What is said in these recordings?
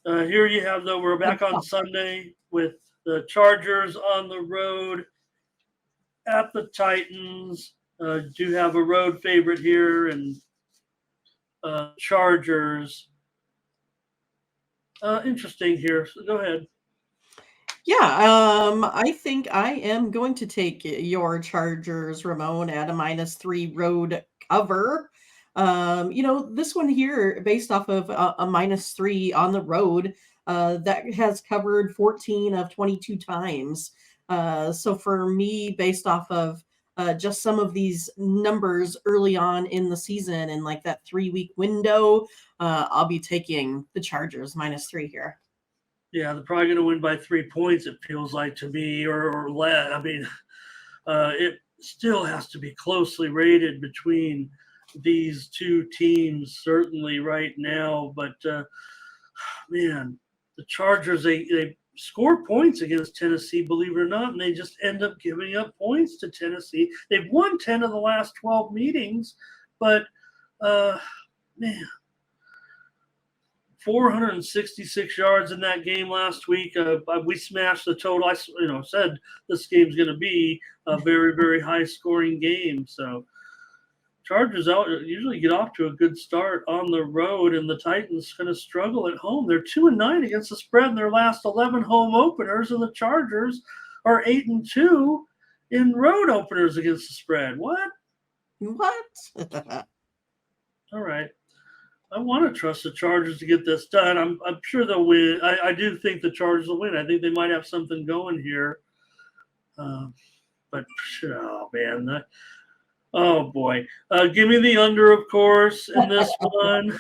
Here you have, though, we're back on Sunday with the Chargers on the road at the Titans. Do have a road favorite here, and Chargers. Interesting here. So go ahead. Yeah, I think I am going to take your Chargers, Ramon, at a -3 road cover. This one here, based off of a -3 on the road, that has covered 14 of 22 times. So for me, based off of just some of these numbers early on in the season and like that 3-week window, I'll be taking the Chargers -3 here. Yeah, they're probably going to win by 3 points, it feels like to me, or less. I mean, it still has to be closely rated between these two teams, certainly right now. But, man, the Chargers, they score points against Tennessee, believe it or not, and they just end up giving up points to Tennessee. They've won 10 of the last 12 meetings, but, man, 466 yards in that game last week. We smashed the total. I said this game's going to be a very, very high-scoring game. So Chargers usually get off to a good start on the road, and the Titans going to struggle at home. They're 2-9 against the spread in their last 11 home openers, and the Chargers are 8-2 in road openers against the spread. What? All right. I want to trust the Chargers to get this done. I'm sure they'll win. I do think the Chargers will win. I think they might have something going here. But, oh, man. Oh, boy. Give me the under, of course, in this one.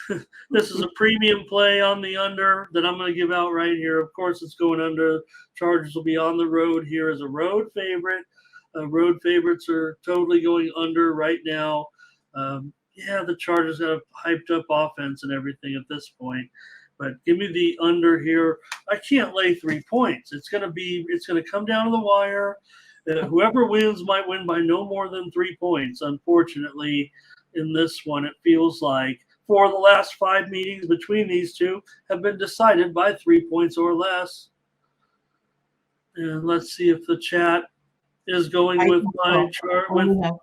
This is a premium play on the under that I'm going to give out right here. Of course, it's going under. Chargers will be on the road here as a road favorite. Road favorites are totally going under right now. Yeah, the Chargers have hyped up offense and everything at this point, but give me the under here. I can't lay 3 points. It's going to come down to the wire. Whoever wins might win by no more than 3 points. Unfortunately, in this one, it feels like 4 of the last 5 meetings between these two have been decided by 3 points or less. And let's see if the chat is going with my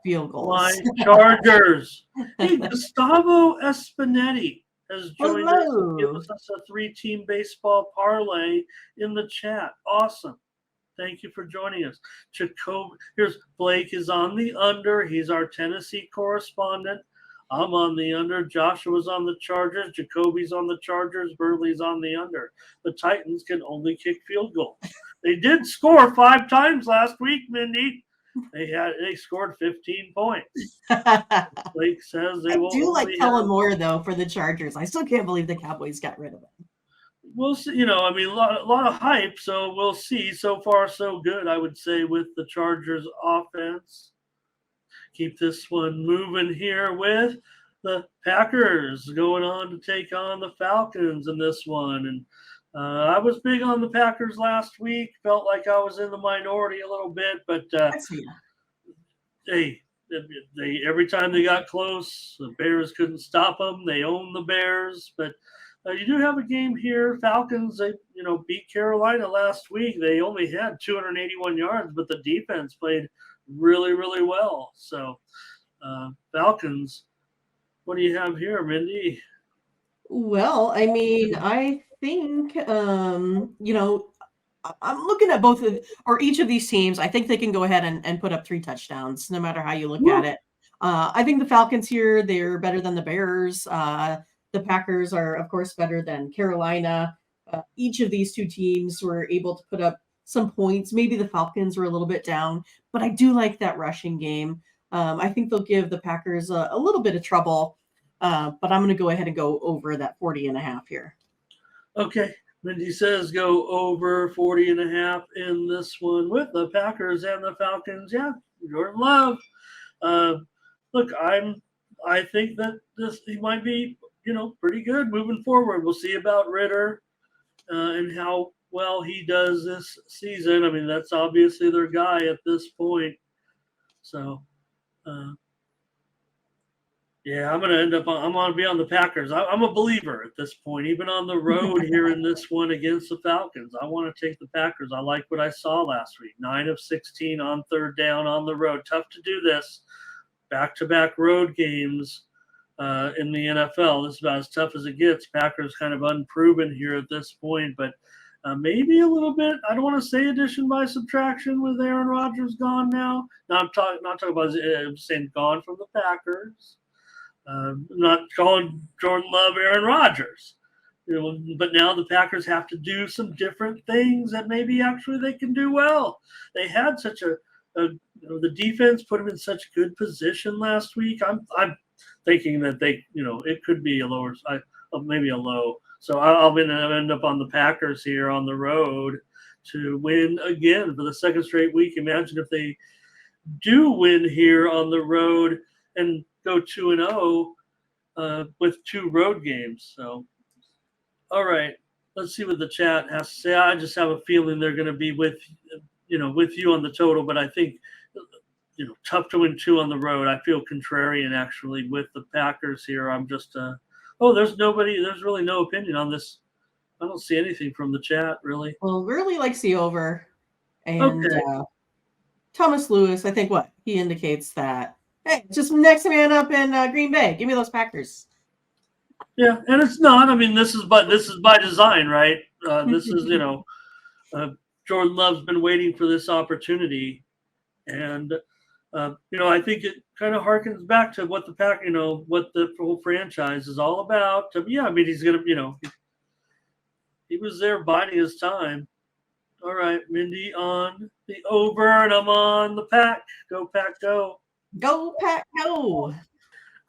field goals. My Chargers. Hey, Gustavo Espinetti has joined us and given us a 3-team baseball parlay in the chat. Awesome. Thank you for joining us. Here's Blake is on the under. He's our Tennessee correspondent. I'm on the under. Joshua's on the Chargers. Jacoby's on the Chargers. Burley's on the under. The Titans can only kick field goals. They did score 5 times last week, Mindy. They scored 15 points. Blake says they will. I do like Kellen Moore, though, for the Chargers. I still can't believe the Cowboys got rid of him. We'll see. A lot of hype, so we'll see. So far, so good, I would say, with the Chargers offense. Keep this one moving here with the Packers going on to take on the Falcons in this one. And I was big on the Packers last week. Felt like I was in the minority a little bit, but they every time they got close, the Bears couldn't stop them. They own the Bears, but you do have a game here. Falcons, they beat Carolina last week. They only had 281 yards, but the defense played really, really well. So Falcons, what do you have here, Mindy? Well, I mean, I think, I'm looking at each of these teams. I think they can go ahead and put up 3 touchdowns, no matter how you look at it. I think the Falcons here, they're better than the Bears. The Packers are, of course, better than Carolina. Each of these 2 teams were able to put up some points. Maybe the Falcons were a little bit down, but I do like that rushing game. I think they'll give the Packers a little bit of trouble, but I'm going to go ahead and go over that 40.5 here. Okay. Mindy says go over 40.5 in this one with the Packers and the Falcons. Yeah, Jordan Love. Look, I think that he might be, pretty good moving forward. We'll see about Ritter and how well he does this season. I mean, that's obviously their guy at this point. So Yeah, I'm gonna be on the Packers. I'm a believer at this point, even on the road here in this one against the Falcons. I want to take the Packers. I like what I saw last week. 9 of 16 on third down on the road. Tough to do this. Back-to-back road games in the NFL. This is about as tough as it gets. Packers kind of unproven here at this point, but maybe a little bit. I don't want to say addition by subtraction with Aaron Rodgers gone now. Not talking about. I'm saying gone from the Packers. Not calling Jordan Love Aaron Rodgers. But now the Packers have to do some different things that maybe actually they can do well. They had such the defense put them in such good position last week. I'm thinking that it could be a lower, maybe a low. So I'm going to end up on the Packers here on the road to win again for the second straight week. Imagine if they do win here on the road and go 2-0 with 2 road games. So, all right, let's see what the chat has to say. I just have a feeling they're going to be with you on the total, but I think tough to win 2 on the road. I feel contrarian actually with the Packers here. I'm just there's really no opinion on this. I don't see anything from the chat really. Well, really likes the over, and Okay. Thomas Lewis, I think he indicates that, hey, just next man up in Green Bay. Give me those Packers. Yeah, and it's not. I mean, this is by design, right? This is Jordan Love's been waiting for this opportunity, and I think it kind of harkens back to what what the whole franchise is all about. Yeah, I mean, he's gonna, he was there biding his time. All right, Mindy on the over, and I'm on the Pack. Go Pack, go! Go Pack, go!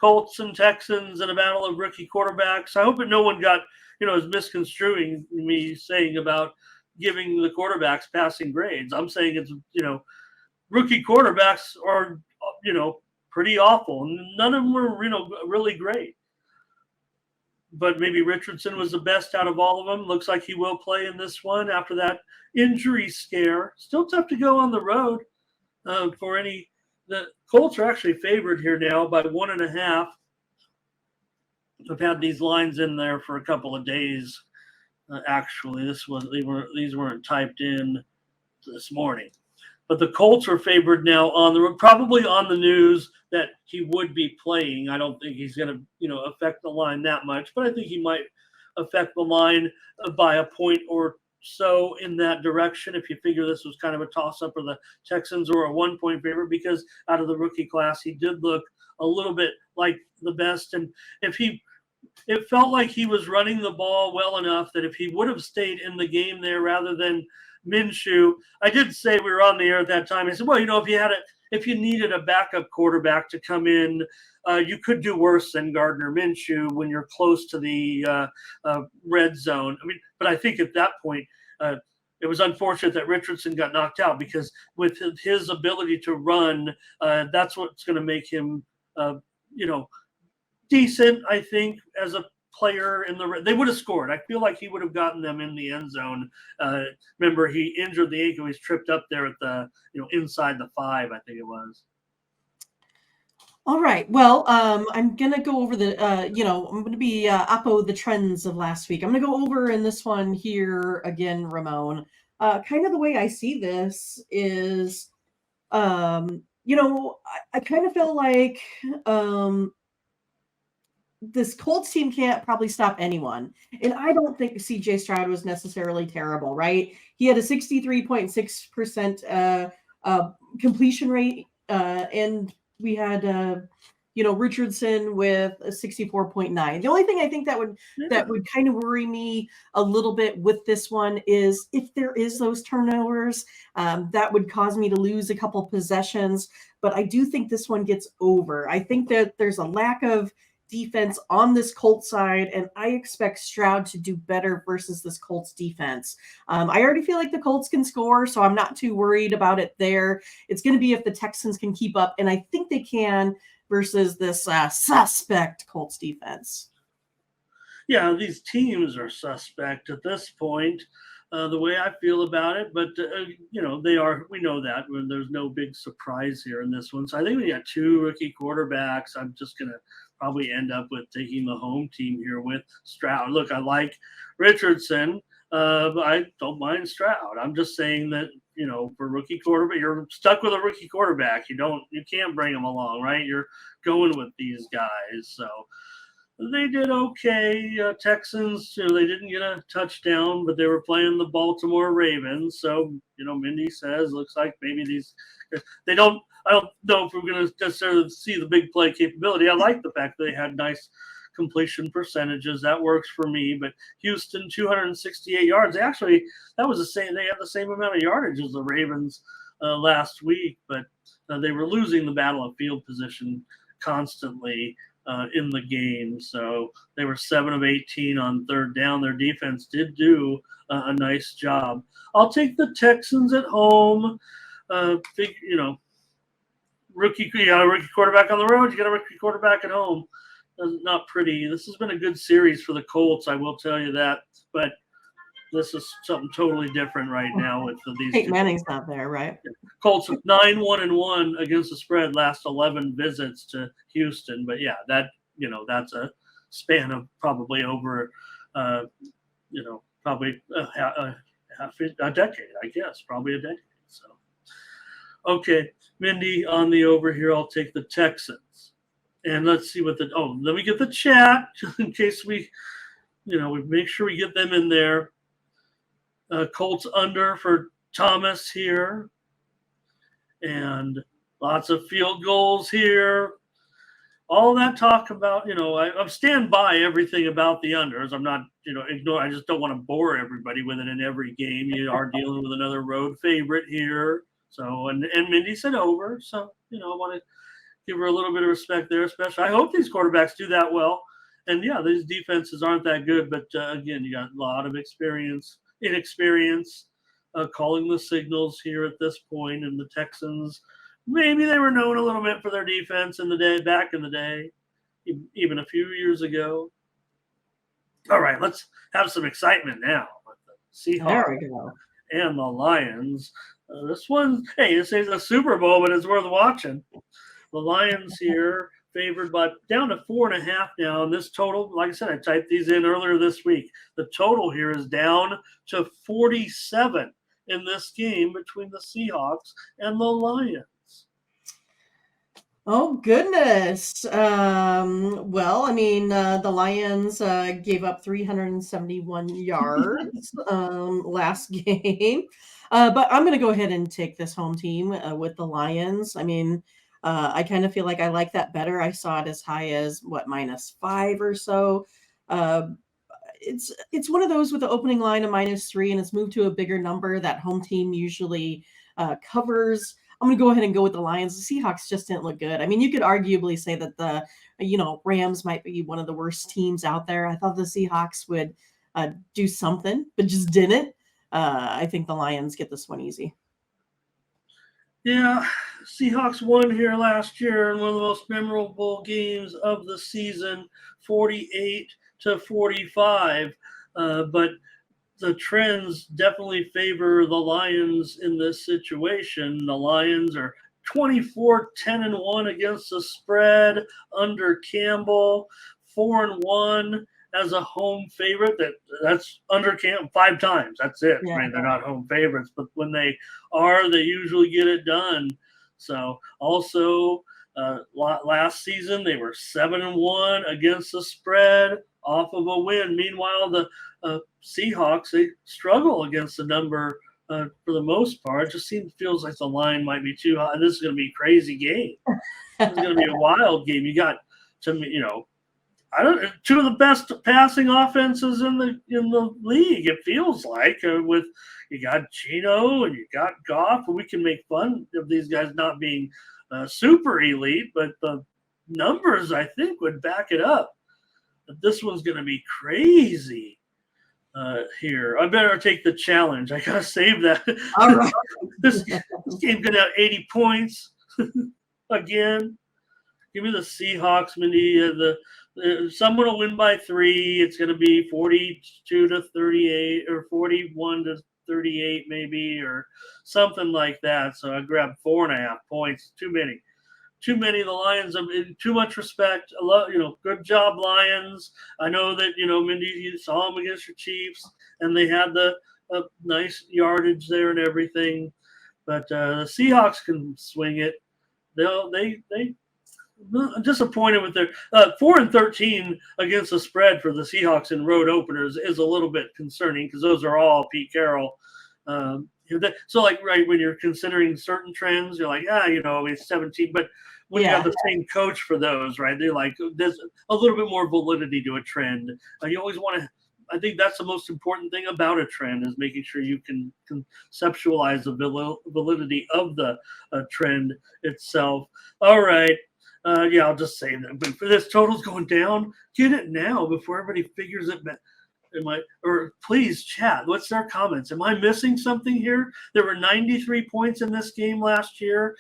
Colts and Texans in a battle of rookie quarterbacks. I hope that no one is misconstruing me saying about giving the quarterbacks passing grades. I'm saying it's, rookie quarterbacks are, pretty awful. None of them were, really great. But maybe Richardson was the best out of all of them. Looks like he will play in this one after that injury scare. Still tough to go on the road for any. The Colts are actually favored here now by 1.5. I've had these lines in there for a couple of days. Actually, these weren't typed in this morning. But the Colts are favored now probably on the news that he would be playing. I don't think he's going to affect the line that much, but I think he might affect the line by a point or so in that direction. If you figure this was kind of a toss-up, or the Texans were a 1-point favorite, because out of the rookie class he did look a little bit like the best, and it felt like he was running the ball well enough that if he would have stayed in the game there rather than Minshew. I did say, we were on the air at that time, I said, well, if you needed a backup quarterback to come in, you could do worse than Gardner Minshew when you're close to the red zone. I mean, but I think at that point, it was unfortunate that Richardson got knocked out, because with his ability to run, that's what's going to make him, decent, I think, as a player they would have scored. I feel like he would have gotten them in the end zone. Remember, he injured the ankle. He's tripped up there at the, inside the 5, I think it was. All right. Well, I'm going to go over I'm going to be oppo the trends of last week. I'm going to go over in this one here again, Ramon. Kind of the way I see this is, I kind of feel like this Colts team can't probably stop anyone. And I don't think CJ Stroud was necessarily terrible, right? He had a 63.6% completion rate, and we had Richardson with a 64.9. The only thing I think that would kind of worry me a little bit with this one is if there is those turnovers, that would cause me to lose a couple possessions. But I do think this one gets over. I think that there's a lack of defense on this Colts side, and I expect Stroud to do better versus this Colts defense. I already feel like the Colts can score, so I'm not too worried about it there. It's going to be if the Texans can keep up, and I think they can versus this suspect Colts defense. Yeah, these teams are suspect at this point. the way I feel about it. But, we know that when there's no big surprise here in this one. So I think we got 2 rookie quarterbacks. I'm just going to probably end up with taking the home team here with Stroud. Look, I like Richardson, but I don't mind Stroud. I'm just saying that, for rookie quarterback, you're stuck with a rookie quarterback. You can't bring him along, right? You're going with these guys. So they did okay. Texans, they didn't get a touchdown, but they were playing the Baltimore Ravens. So, Mindy says, looks like maybe I don't know if we're going to necessarily see the big play capability. I like the fact that they had nice completion percentages. That works for me. But Houston, 268 yards. That was the same. They had the same amount of yardage as the Ravens last week, but they were losing the battle of field position constantly in the game. So they were 7 of 18 on third down. Their defense did do a nice job. I'll take the Texans at home. Rookie quarterback on the road. You got a rookie quarterback at home. Not pretty. This has been a good series for the Colts, I will tell you that. But this is something totally different right now with these. Peyton Manning's not there, right? Colts 9-1-1 against the spread last 11 visits to Houston. But yeah, that's a span of probably over, probably half a decade, I guess, probably a decade. So, okay, Mindy on the over here. I'll take the Texans, and let's see what let me get the chat in case we make sure we get them in there. Colts under for Thomas here. And lots of field goals here. All that talk about, I stand by everything about the unders. I'm not, I just don't want to bore everybody with it in every game. You are dealing with another road favorite here. So, and Mindy said over. So, I want to give her a little bit of respect there, especially. I hope these quarterbacks do that well. And yeah, these defenses aren't that good. But again, you got a lot of inexperience calling the signals here at this point. And the Texans, maybe they were known a little bit for their defense back in the day, even a few years ago. All right, let's have some excitement now with the Seahawks and the Lions. This one, this is a Super Bowl, but it's worth watching. The Lions here favored by down to 4.5 now. And this total, like I said, I typed these in earlier this week. The total here is down to 47 in this game between the Seahawks and the Lions. Oh, goodness. Well, I mean, the Lions gave up 371 yards last game. But I'm going to go ahead and take this home team with the Lions. I mean, I kind of feel like I like that better. I saw it as high as, -5 or so. It's one of those with the opening line of -3, and it's moved to a bigger number that home team usually covers. I'm going to go ahead and go with the Lions. The Seahawks just didn't look good. I mean, you could arguably say that the, Rams might be one of the worst teams out there. I thought the Seahawks would do something, but just didn't. I think the Lions get this one easy. Yeah, Seahawks won here last year in one of the most memorable games of the season, 48-45. But the trends definitely favor the Lions in this situation. The Lions are 24-10-1 against the spread under Campbell, 4-1 as a home favorite. That's under Campbell 5 times. That's it. Yeah. Right? They're not home favorites, but when they are, they usually get it done. So also last season they were 7-1 against the spread off of a win. Meanwhile, the Seahawks, they struggle against the number for the most part. It just feels like the line might be too high. This is going to be a crazy game. This is going to be a wild game. You got two of the best passing offenses in the league. It feels like with you got Gino and you got Goff, and we can make fun of these guys not being super elite, but the numbers I think would back it up. But this one's going to be crazy here. I better take the challenge. I gotta save that. All right. this game's going to have 80 points again. Give me the Seahawks, Mindy. Someone will win by 3. It's going to be 42-38 or 41-38 maybe, or something like that. So I grabbed 4.5 points. Too many. Too many. The Lions have too much respect. I love, good job, Lions. I know that, Mindy, you saw them against your Chiefs, and they had the nice yardage there and everything. But the Seahawks can swing it. I'm disappointed with their 4-13 against the spread for the Seahawks in road openers is a little bit concerning because those are all Pete Carroll. So, like, right when you're considering certain trends, you're like, it's 17. But when you have the same coach for those, right, they're like, there's a little bit more validity to a trend. You always want to. I think that's the most important thing about a trend is making sure you can conceptualize the validity of the trend itself. All right. I'll just say that. But for this total's going down, get it now before everybody figures it back. Please chat. What's their comments? Am I missing something here? There were 93 points in this game last year.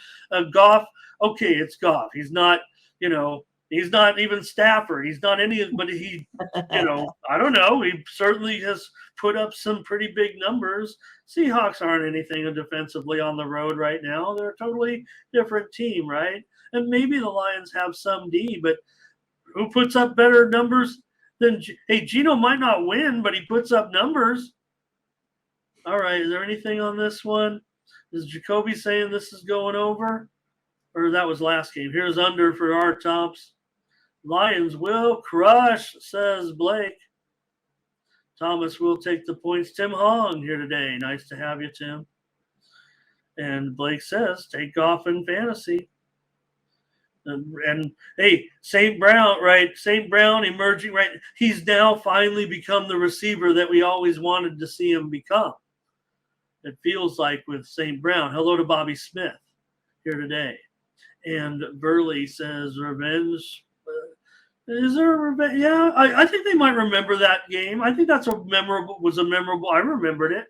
Goff, okay, it's Goff. He's not, he's not even Stafford. He's not any, but he, I don't know. He certainly has put up some pretty big numbers. Seahawks aren't anything defensively on the road right now. They're a totally different team, right? And maybe the Lions have some D, but who puts up better numbers than Geno might not win, but he puts up numbers. All right, is there anything on this one? Is Jacoby saying this is going over? Or that was last game. Here's under for our tops. Lions will crush, says Blake. Thomas will take the points. Tim Hong here today. Nice to have you, Tim. And Blake says, take off in fantasy. And hey, St. Brown, right? St. Brown emerging, right? He's now finally become the receiver that we always wanted to see him become. It feels like with St. Brown. Hello to Bobby Smith here today. And Burley says, revenge. Is there a revenge? Yeah, I think they might remember that game. I think that's I remembered it.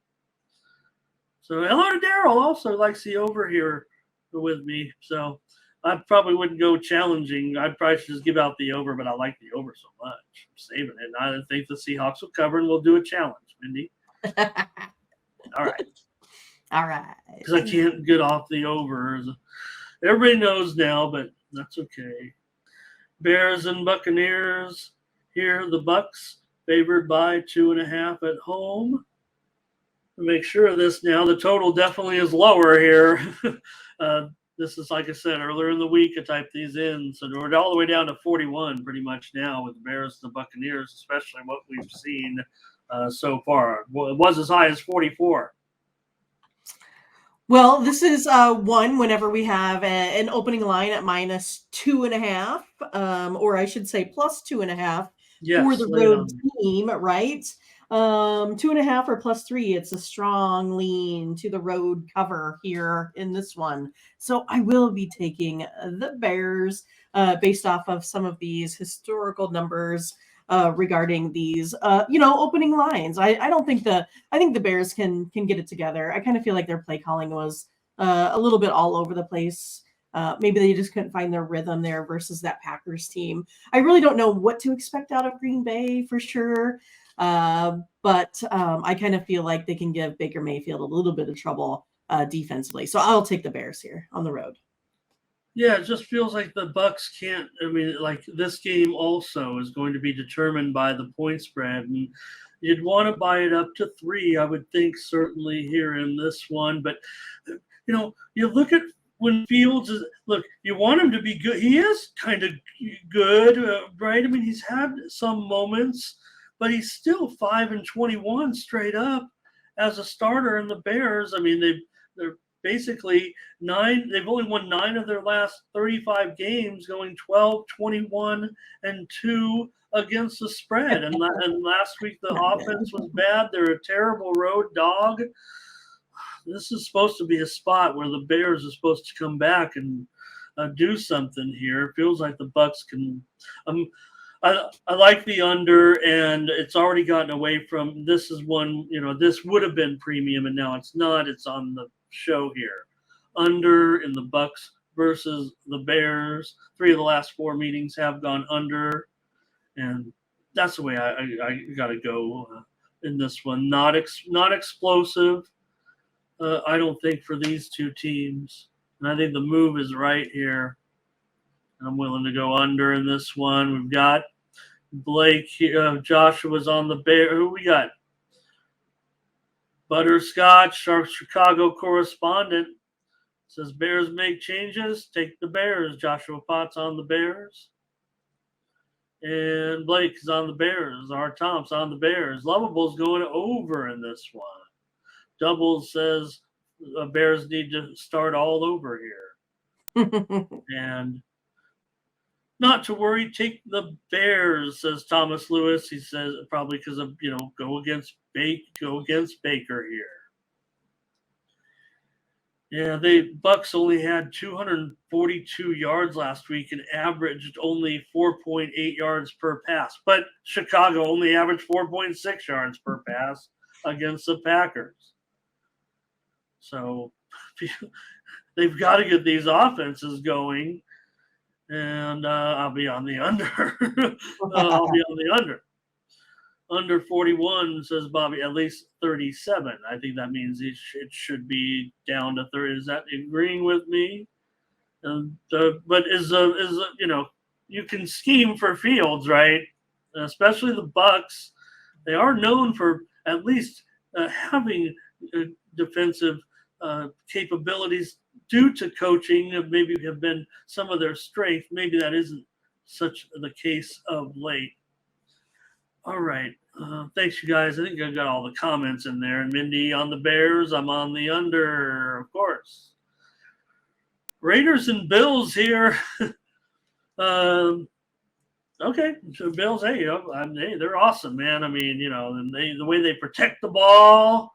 So hello to Daryl, also likes the over here with me. So I probably wouldn't go challenging. I'd probably just give out the over, but I like the over so much. I'm saving it. And I think the Seahawks will cover, and we'll do a challenge, Mindy. All right. All right. Because I can't get off the overs. Everybody knows now, but that's okay. Bears and Buccaneers. Here, the Bucs favored by 2.5 at home. To make sure of this now, the total definitely is lower here. This is, like I said, earlier in the week, I typed these in. So we're all the way down to 41 pretty much now with the Bears and the Buccaneers, especially what we've seen so far. Well, it was as high as 44. Well, this is one whenever we have an opening line at -2.5, or I should say +2.5 for the road team, right? 2.5 or +3. It's a strong lean to the road cover here in this one. So I will be taking the Bears based off of some of these historical numbers regarding these, opening lines. I think the Bears can get it together. I kind of feel like their play calling was a little bit all over the place. Maybe they just couldn't find their rhythm there versus that Packers team. I really don't know what to expect out of Green Bay for sure. But I kind of feel like they can give Baker Mayfield a little bit of trouble defensively. So I'll take the Bears here on the road. Yeah, it just feels like the Bucs can't. I mean, like this game also is going to be determined by the point spread, and you'd want to buy it up to 3. I would think certainly here in this one, but you look at when Fields is you want him to be good. He is kind of good, right? I mean, he's had some moments, but he's still 5-21 straight up as a starter in the Bears. I mean, they're basically 9. They've only won 9 of their last 35 games, going 12-21-2 against the spread. And last week the offense was bad. They're a terrible road dog. This is supposed to be a spot where the Bears are supposed to come back and do something here. It feels like the Bucs can. I like the under, and it's already gotten away from. This is one. This would have been premium, and now it's not. It's on the show here. Under in the Bucs versus the Bears. 3 of the last 4 meetings have gone under, and that's the way I got to go in this one. Not explosive, I don't think, for these 2 teams. And I think the move is right here. I'm willing to go under in this one. We've got Blake, Joshua's on the Bear. Who we got? Butterscotch, our Chicago correspondent, says Bears make changes. Take the Bears. Joshua Potts on the Bears. And Blake is on the Bears. Our Tom's on the Bears. Lovable's going over in this one. Doubles says Bears need to start all over here. And not to worry, take the Bears, says Thomas Lewis. He says probably because of, go against Baker here. Yeah, Bucks only had 242 yards last week and averaged only 4.8 yards per pass. But Chicago only averaged 4.6 yards per pass against the Packers. So they've got to get these offenses going. And I'll be on the under. I'll be on the under. Under 41, says Bobby, at least 37. I think that means it should be down to 30. Is that agreeing with me? But you can scheme for Fields, right? Especially the Bucks. They are known for at least having defensive capabilities due to coaching. Maybe have been some of their strength. Maybe that isn't such the case of late. All right. Thanks, you guys. I think I got all the comments in there. And Mindy on the Bears. I'm on the under, of course. Raiders and Bills here. Okay. So Bills, hey, they're awesome, man. I mean, the way they protect the ball,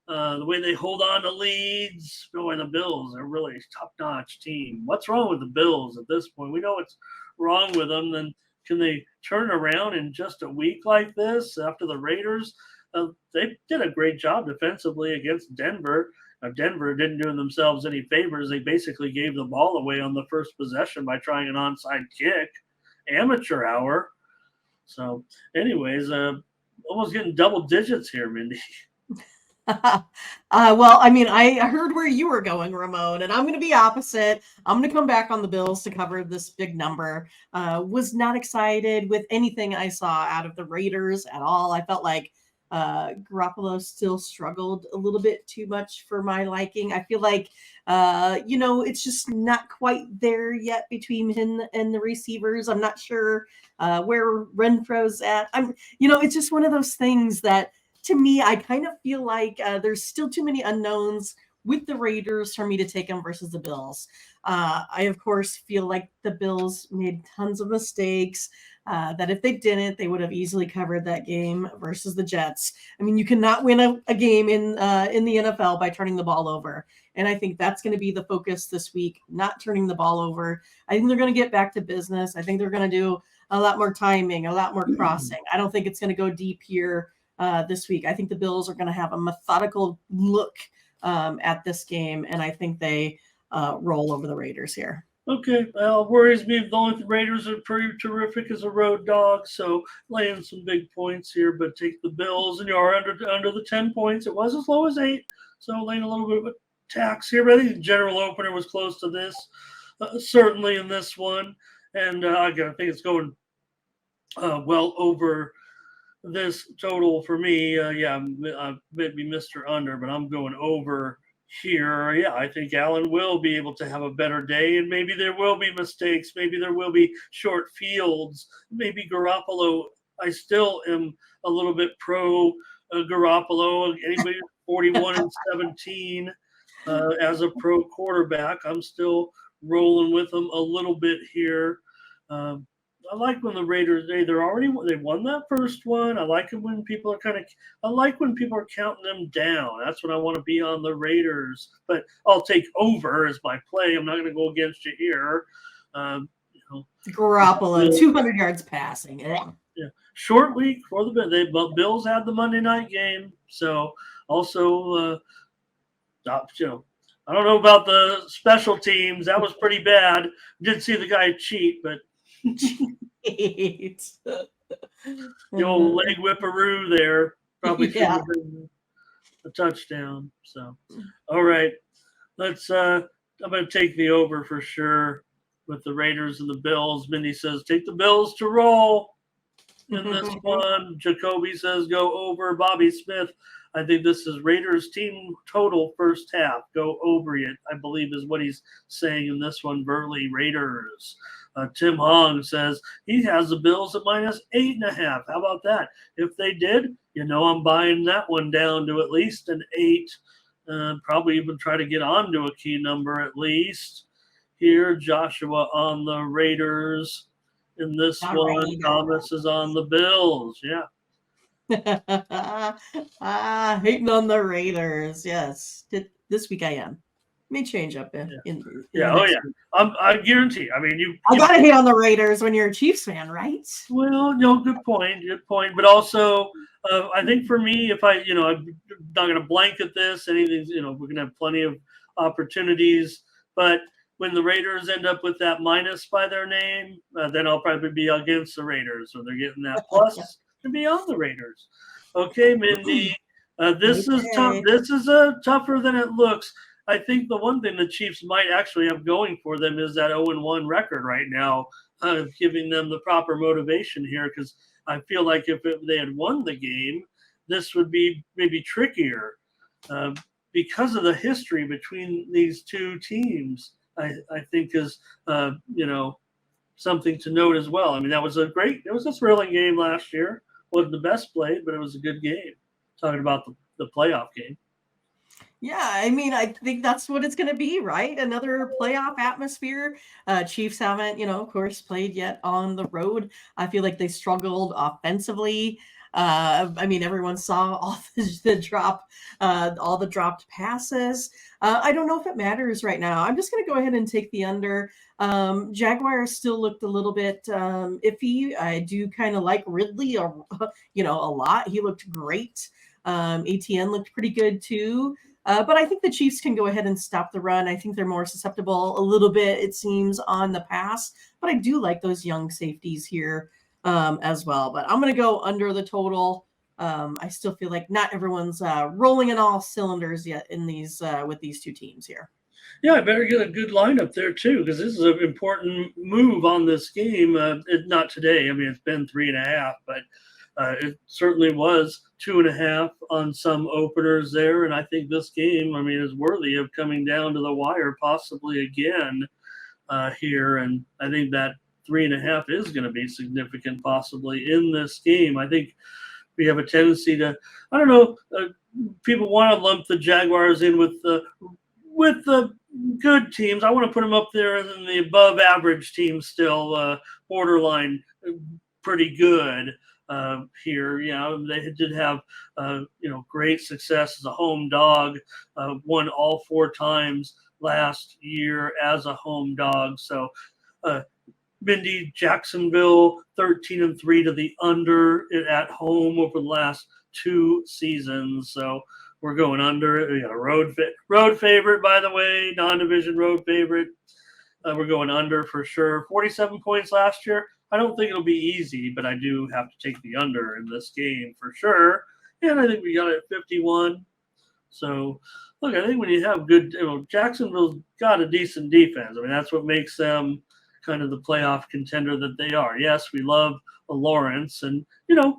the way they hold on to leads. Boy, the Bills are really a top-notch team. What's wrong with the Bills at this point? We know what's wrong with them. Then can they turn around in just a week like this after the Raiders? They did a great job defensively against Denver. Denver didn't do themselves any favors. They basically gave the ball away on the first possession by trying an onside kick. Amateur hour. So, anyways, almost getting double digits here, Mindy. Well, I mean, I heard where you were going, Ramon, and I'm going to be opposite. I'm going to come back on the Bills to cover this big number. Was not excited with anything I saw out of the Raiders at all. I felt like Garoppolo still struggled a little bit too much for my liking. I feel like, it's just not quite there yet between him and the receivers. I'm not sure where Renfro's at. It's just one of those things that, to me, I kind of feel like there's still too many unknowns with the Raiders for me to take them versus the Bills. I, of course, feel like the Bills made tons of mistakes, that if they didn't, they would have easily covered that game versus the Jets. I mean, you cannot win a game in the NFL by turning the ball over. And I think that's going to be the focus this week, not turning the ball over. I think they're going to get back to business. I think they're going to do a lot more timing, a lot more crossing. I don't think it's going to go deep here this week. I think the Bills are going to have a methodical look at this game, and I think they roll over the Raiders here. Okay, well, worries me. The only Raiders are pretty terrific as a road dog, so laying some big points here, but take the Bills, and you are under the 10 points. It was as low as 8, so laying a little bit of a tax here, but I think the general opener was close to this, certainly in this one, and I think it's going well over this total for me. Maybe Mr. Under, but I'm going over here. Yeah, I think Allen will be able to have a better day, and maybe there will be mistakes. Maybe there will be short fields. Maybe Garoppolo. I still am a little bit pro Garoppolo. Anybody 41-17 as a pro quarterback. I'm still rolling with them a little bit here. I like when the Raiders they won that first one. I like it when people are counting them down. That's when I want to be on the Raiders. But I'll take over as my play. I'm not going to go against you here. Garoppolo, 200 yards passing. Yeah, short week for the Bills had the Monday night game, so also I don't know about the special teams. That was pretty bad. Did see the guy cheat, but the old leg whipperoo there probably shouldn't have been a touchdown. So, all right, let's. I'm going to take the over for sure with the Raiders and the Bills. Mindy says take the Bills to roll in this one. Jacoby says go over. Bobby Smith, I think this is Raiders team total first half. Go over it, I believe is what he's saying in this one. Burley Raiders. Tim Hong says he has the Bills at -8.5. How about that? If they did, I'm buying that one down to at least an 8. Probably even try to get onto a key number at least. Here, Joshua on the Raiders. In this one, Thomas is on the Bills. Yeah. Hating on the Raiders. Yes. This week I am. May change up in yeah. Oh yeah. I guarantee. I mean, I gotta hate on the Raiders when you're a Chiefs fan, right? Well, no, good point. But also, I think for me, if I'm not going to blanket this. Anything's, we're going to have plenty of opportunities. But when the Raiders end up with that minus by their name, then I'll probably be against the Raiders. So they're getting that plus to be on the Raiders. Okay, Mindy. This is tough. This is tougher than it looks. I think the one thing the Chiefs might actually have going for them is that 0-1 record right now, giving them the proper motivation here, because I feel like if they had won the game, this would be maybe trickier because of the history between these two teams. I think is something to note as well. I mean, it was a thrilling game last year. Wasn't the best play, but it was a good game. Talking about the playoff game. Yeah, I mean, I think that's what it's going to be, right? Another playoff atmosphere. Chiefs haven't, of course, played yet on the road. I feel like they struggled offensively. I mean, everyone saw all the dropped passes. I don't know if it matters right now. I'm just going to go ahead and take the under. Jaguars still looked a little bit iffy. I do kind of like Ridley, a lot. He looked great. ATN looked pretty good too. But I think the Chiefs can go ahead and stop the run. I think they're more susceptible a little bit, it seems, on the pass. But I do like those young safeties here as well. But I'm going to go under the total. I still feel like not everyone's rolling in all cylinders yet in these with these two teams here. Yeah, I better get a good lineup there too, because this is an important move on this game. Not today. I mean, it's been 3.5, but it certainly was 2.5 on some openers there. And I think this game, is worthy of coming down to the wire, possibly again here. And I think that 3.5 is going to be significant, possibly in this game. I think we have a tendency to, I don't know, people want to lump the Jaguars in with the good teams. I want to put them up there in the above average teams still, borderline pretty good. Here, they did have, great success as a home dog, won all 4 times last year as a home dog. So, Mindy, Jacksonville 13-3 to the under at home over the last 2 seasons. So we're going under. We got a road favorite, by the way, non-division road favorite. We're going under for sure. 47 points last year. I don't think it'll be easy, but I do have to take the under in this game for sure. And I think we got it at 51. So, look, I think when you have good, Jacksonville's got a decent defense. I mean, that's what makes them kind of the playoff contender that they are. Yes, we love Lawrence, and,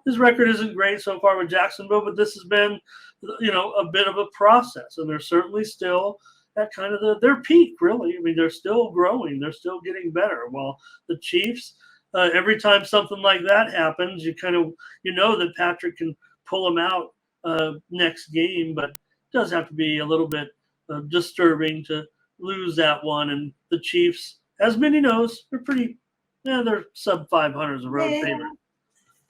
his record isn't great so far with Jacksonville, but this has been, a bit of a process, and they're certainly still at kind of their peak, really. I mean, they're still growing. They're still getting better. While the Chiefs, every time something like that happens, you kind of, that Patrick can pull them out next game, but it does have to be a little bit disturbing to lose that one. And the Chiefs, as Mindy knows, they're sub 500 as a road favorite.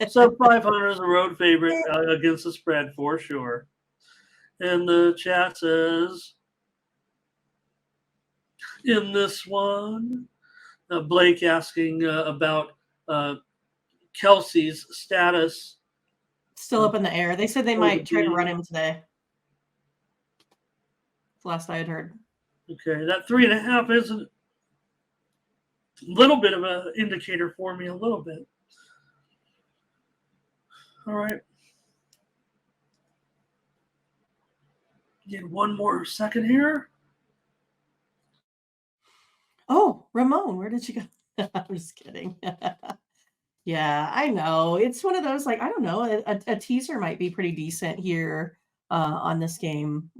Sub 500 as a road favorite against the spread for sure. And the chat says, in this one, Blake asking about Kelsey's status. Still up in the air. They said they might try to run him today. That's the last I had heard. Okay, that 3.5 is a little bit of an indicator for me, a little bit. All right. Get one more second here. Oh, Ramon, where did you go? I'm just kidding. Yeah, I know. It's one of those, like, I don't know, a teaser might be pretty decent here on this game,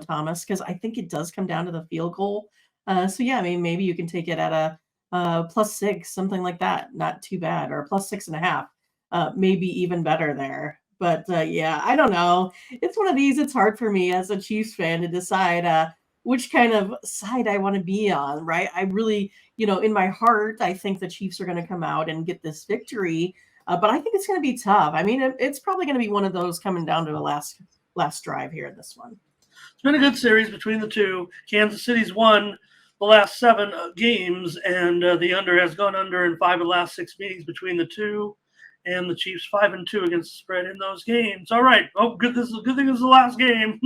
Thomas, because I think it does come down to the field goal. So yeah, I mean, maybe you can take it at a +6, something like that. Not too bad, or a +6.5. Maybe even better there. But yeah, I don't know. It's one of these. It's hard for me as a Chiefs fan to decide which kind of side I want to be on, right? I really, in my heart, I think the Chiefs are going to come out and get this victory. But I think it's going to be tough. I mean, it's probably going to be one of those coming down to the last drive here in this one. It's been a good series between the two. Kansas City's won the last 7 games, and the under has gone under in 5 of the last 6 meetings between the two. And the Chiefs 5-2 against the spread in those games. All right. Oh, good. This is a good thing. This is the last game.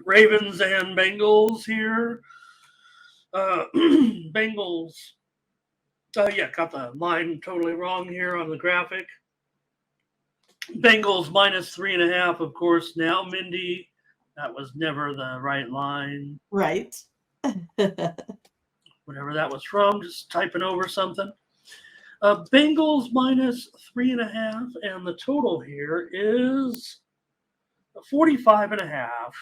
Ravens and Bengals here. Bengals. Yeah, got the line totally wrong here on the graphic. Bengals -3.5, of course. Now, Mindy, that was never the right line. Right. Whatever that was from, just typing over something. Bengals -3.5, and the total here is 45.5.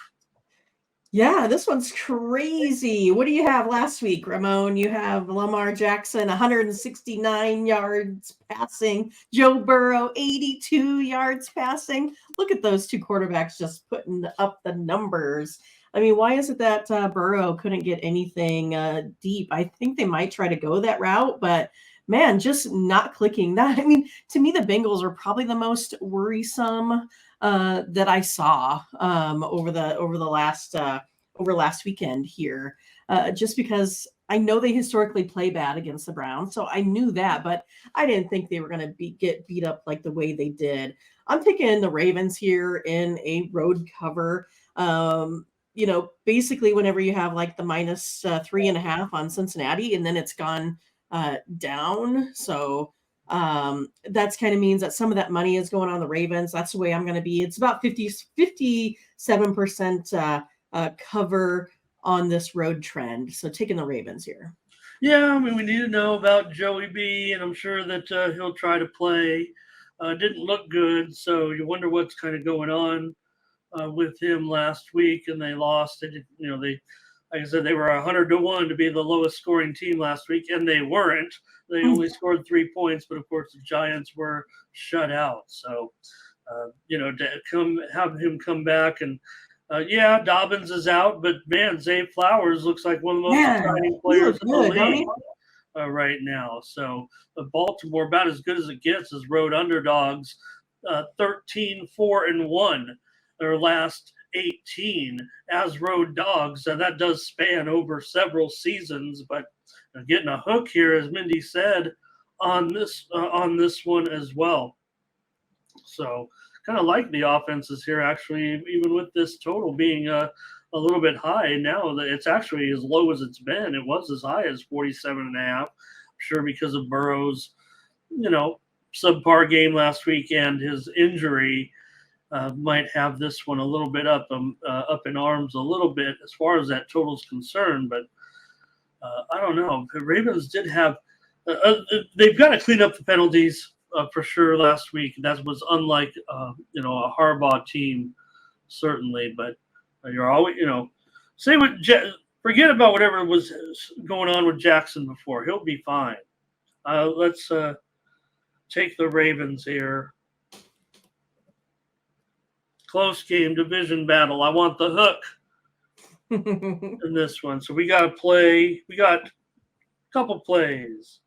Yeah, this one's crazy. What do you have last week, Ramon? You have Lamar Jackson, 169 yards passing. Joe Burrow, 82 yards passing. Look at those two quarterbacks just putting up the numbers. I mean, why is it that Burrow couldn't get anything deep? I think they might try to go that route, but man, just not clicking. That, I mean, to me, the Bengals are probably the most worrisome that I saw over last weekend here, just because I know they historically play bad against the Browns, so I knew that, but I didn't think they were going to get beat up like the way they did. I'm taking the Ravens here in a road cover. Basically, whenever you have like the -3.5 on Cincinnati, and then it's gone down, so that's kind of means that some of that money is going on the Ravens. That's the way I'm going to be. It's about 57% cover on this road trend. So taking the Ravens here. Yeah, I mean, we need to know about Joey B, and I'm sure that he'll try to play. Didn't look good, so you wonder what's kind of going on with him last week, and they lost. They did, like I said, they were 100-1 to be the lowest scoring team last week, and they weren't. They only scored 3 points, but of course the Giants were shut out. So, to have him come back, and Dobbins is out, but man, Zay Flowers looks like one of the most exciting players in the league right now. So, Baltimore, about as good as it gets, as road underdogs, 13-4-1. Their last 18 as road dogs, and that does span over several seasons. But getting a hook here, as Mindy said, on this one as well. So kind of like the offenses here, actually, even with this total being a little bit high. Now that it's actually as low as it's been. It was as high as 47.5. I'm sure because of Burrow's, subpar game last week and his injury. Might have this one a little bit up in arms a little bit as far as that total is concerned, but I don't know. The Ravens did have they've got to clean up the penalties for sure last week. That was unlike a Harbaugh team, certainly. But you're always forget about whatever was going on with Jackson before. He'll be fine. Let's take the Ravens here. Close game, division battle. I want the hook in this one. So we got to play. We got a couple plays.